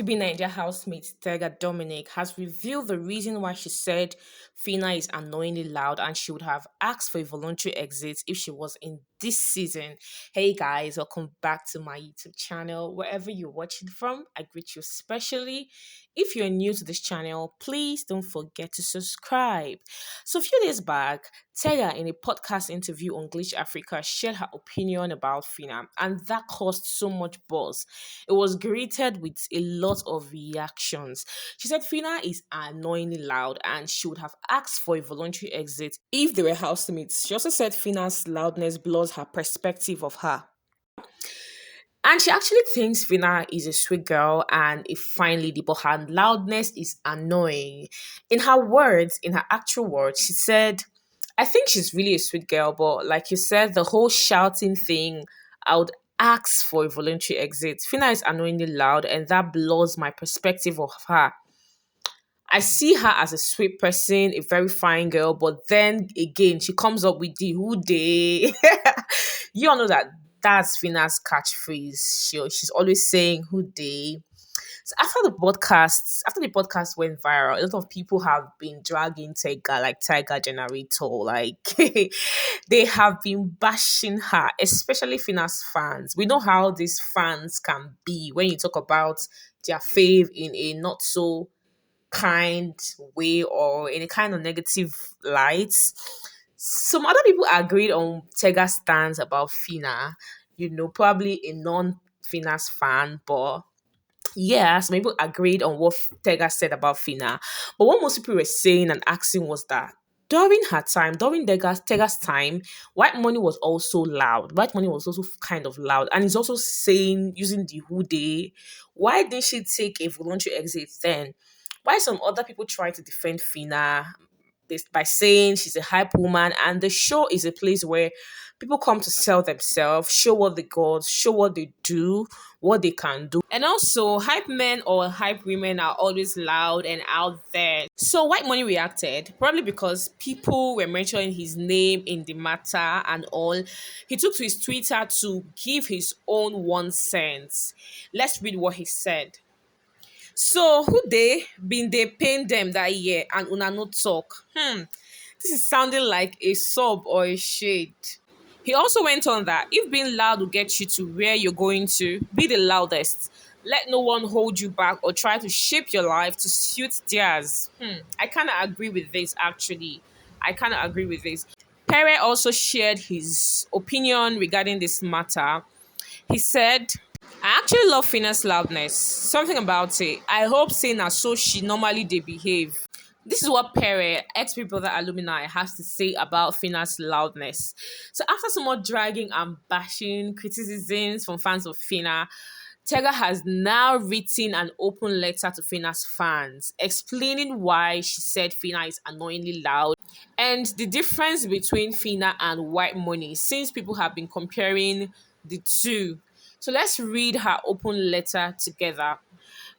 Bbnaija housemate Dominic has revealed the reason why she said Phyna is annoyingly loud and she would have asked for a voluntary exit if she was in this season. Hey guys, welcome back to my YouTube channel. Wherever you're watching from, I greet you especially. If you're new to this channel, please don't forget to subscribe. So a few days back, Tega in a podcast interview on Glitch Africa shared her opinion about Phyna, and that caused so much buzz. It was greeted with a lot of reactions. She said Phyna is annoyingly loud and she would have asked for a voluntary exit if they were housemates. She also said Phyna's loudness blurs her perspective of her. And she actually thinks Phyna is a sweet girl and a fine lady, but her loudness is annoying. In her words, in her actual words, she said, I think she's really a sweet girl, but like you said, the whole shouting thing, I would ask for a voluntary exit. Phyna is annoyingly loud, and that blurs my perspective of her. I see her as a sweet person, a very fine girl, but then again, she comes up with the who they. You all know that that's Phyna's catchphrase. She's always saying who they. So after the podcast went viral, a lot of people have been dragging Tega, like Tiger Generator, like they have been bashing her, especially Phyna's fans. We know how these fans can be when you talk about their fave in a not so kind way or in a kind of negative light. Some other people agreed on Tega's stance about Phyna, probably a non-Phyna's fan, but yeah, some people agreed on what Tega said about Phyna. But what most people were saying and asking was that during her time, during Tega's time, White Money was also loud. White Money was also kind of loud. And he's also saying, using the who they, why didn't she take a voluntary exit then? Why some other people try to defend Phyna by saying she's a hype woman, and the show is a place where people come to sell themselves, show what they got, show what they do, what they can do. And also, hype men or hype women are always loud and out there. So White Money reacted, probably because people were mentioning his name in the matter and all. He took to his Twitter to give his own 1 cent. Let's read what he said. So who they paying them that year and una no talk. This is sounding like a sub or a shade. He also went on that if being loud will get you to where you're going to, be the loudest. Let no one hold you back or try to shape your life to suit theirs. I kind of agree with this actually. I kind of agree with this. Pere also shared his opinion regarding this matter. He said, I actually love Phyna's loudness. Something about it. I hope saying as so she normally they behave. This is what Pere, ex-Big Brother alumni, has to say about Phyna's loudness. So after some more dragging and bashing criticisms from fans of Phyna, Tega has now written an open letter to Phyna's fans, explaining why she said Phyna is annoyingly loud and the difference between Phyna and White Money, since people have been comparing the two. So let's read her open letter together.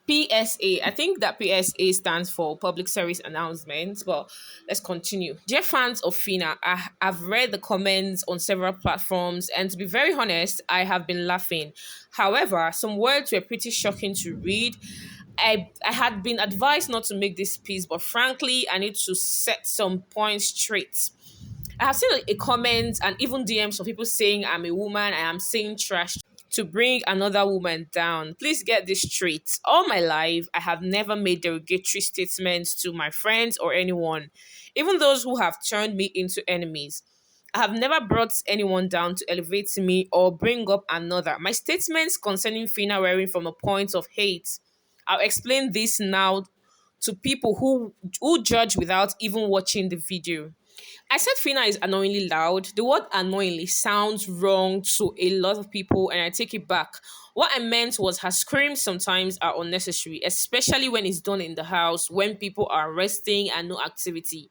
PSA. I think that PSA stands for public service announcements, but let's continue. Dear fans of Phyna, I've read the comments on several platforms, and to be very honest, I have been laughing. However, some words were pretty shocking to read. I had been advised not to make this piece, but frankly, I need to set some points straight. I have seen a comment and even DMs of people saying I'm a woman and I'm saying trash to bring another woman down. Please get this straight. All my life, I have never made derogatory statements to my friends or anyone, even those who have turned me into enemies. I have never brought anyone down to elevate me or bring up another. My statements concerning Phyna wearing from a point of hate. I'll explain this now to people who judge without even watching the video. I said Phyna is annoyingly loud. The word annoyingly sounds wrong to a lot of people, and I take it back. What I meant was her screams sometimes are unnecessary, especially when it's done in the house, when people are resting and no activity.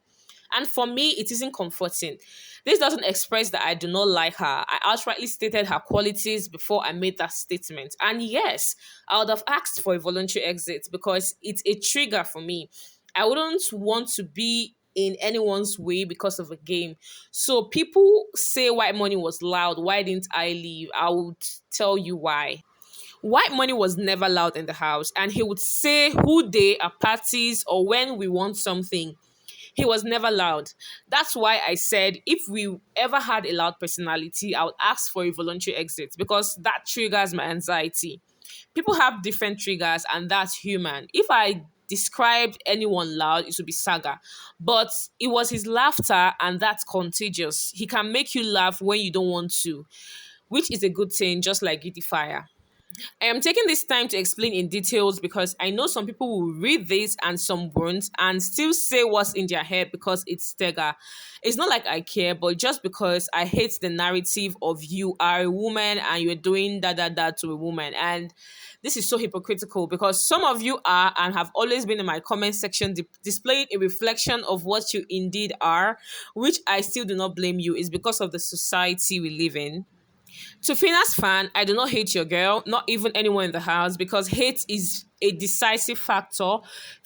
And for me, it isn't comforting. This doesn't express that I do not like her. I outrightly stated her qualities before I made that statement. And yes, I would have asked for a voluntary exit because it's a trigger for me. I wouldn't want to be in anyone's way because of a game. So people say White Money was loud. Why didn't I leave? I would tell you why. White money was never allowed in the house, and he would say who day at parties or when we want something. He was never loud. That's why I said if we ever had a loud personality, I would ask for a voluntary exit because that triggers my anxiety. People have different triggers, and that's human. If I described anyone loud, it would be Saga. But it was his laughter, and that's contagious. He can make you laugh when you don't want to, which is a good thing, just like Giddy Fire. I am taking this time to explain in details because I know some people will read this and some won't and still say what's in their head because it's Tega. It's not like I care, but just because I hate the narrative of you are a woman and you're doing that to a woman. And this is so hypocritical because some of you are and have always been in my comment section displaying a reflection of what you indeed are, which I still do not blame you. Is because of the society we live in. To Phyna's fan, I do not hate your girl, not even anyone in the house, because hate is a decisive factor.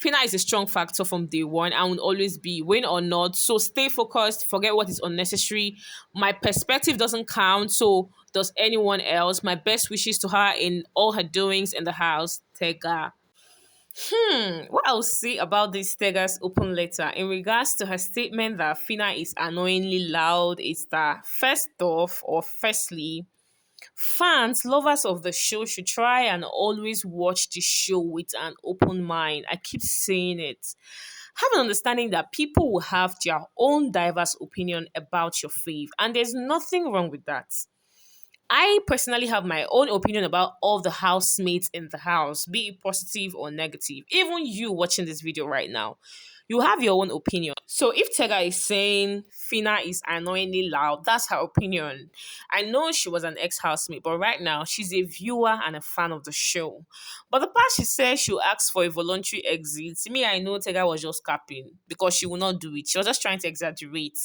Phyna is a strong factor from day one and will always be, win or not. So stay focused, forget what is unnecessary. My perspective doesn't count, so does anyone else. My best wishes to her in all her doings in the house. Tega. What I'll say about this Tega's open letter in regards to her statement that Phyna is annoyingly loud is that first off, or firstly, fans, lovers of the show should try and always watch the show with an open mind. I keep saying it. Have an understanding that people will have their own diverse opinion about your fave, and there's nothing wrong with that. I personally have my own opinion about all the housemates in the house, be it positive or negative. Even you watching this video right now, you have your own opinion. So if Tega is saying Phyna is annoyingly loud, that's her opinion. I know she was an ex-housemate, but right now she's a viewer and a fan of the show. But the part she said she'll ask for a voluntary exit, me, I know Tega was just capping because she will not do it. She was just trying to exaggerate.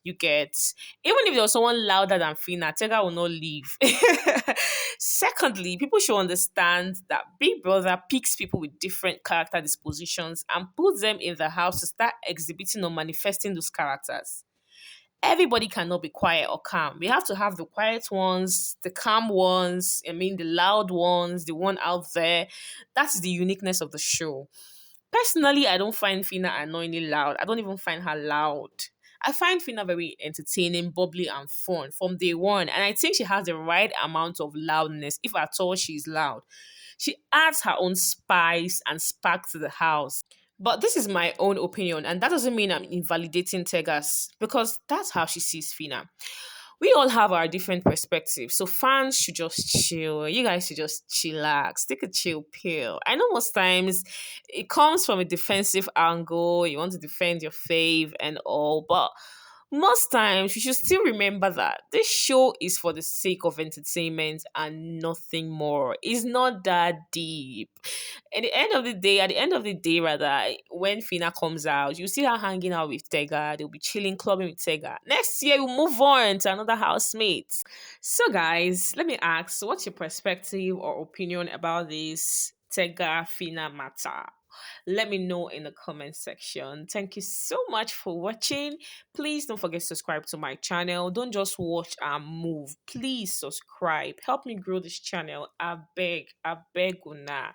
You get, even if there was someone louder than Phyna, Tega will not leave. Secondly, people should understand that Big Brother picks people with different character dispositions and puts them in the house to start exhibiting or manifesting those characters. Everybody cannot be quiet or calm. We have to have the quiet ones, the calm ones, I mean, the loud ones, the one out there. That's the uniqueness of the show. Personally, I don't find Phyna annoyingly loud. I don't even find her loud. I find Phyna very entertaining, bubbly, and fun from day one. And I think she has the right amount of loudness, if at all she's loud. She adds her own spice and spark to the house. But this is my own opinion, and that doesn't mean I'm invalidating Tegas because that's how she sees Phyna. We all have our different perspectives. So fans should just chill. You guys should just chillax. Take a chill pill. I know most times it comes from a defensive angle. You want to defend your fave and all, but most times you should still remember that this show is for the sake of entertainment and nothing more. It's not that deep. At the end of the day, rather, when Phyna comes out, you see her hanging out with Tega. They'll be chilling, clubbing with Tega. Next year, we'll move on to another housemate. So, guys, let me ask, what's your perspective or opinion about this Tega Phyna matter? Let me know in the comment section. Thank you so much for watching. Please don't forget to subscribe to my channel. Don't just watch and move. Please subscribe. Help me grow this channel. I beg una.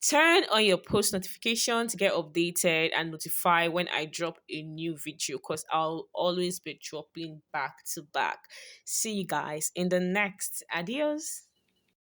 Turn on your post notification to get updated and notify when I drop a new video because I'll always be dropping back to back. See you guys in the next. Adios.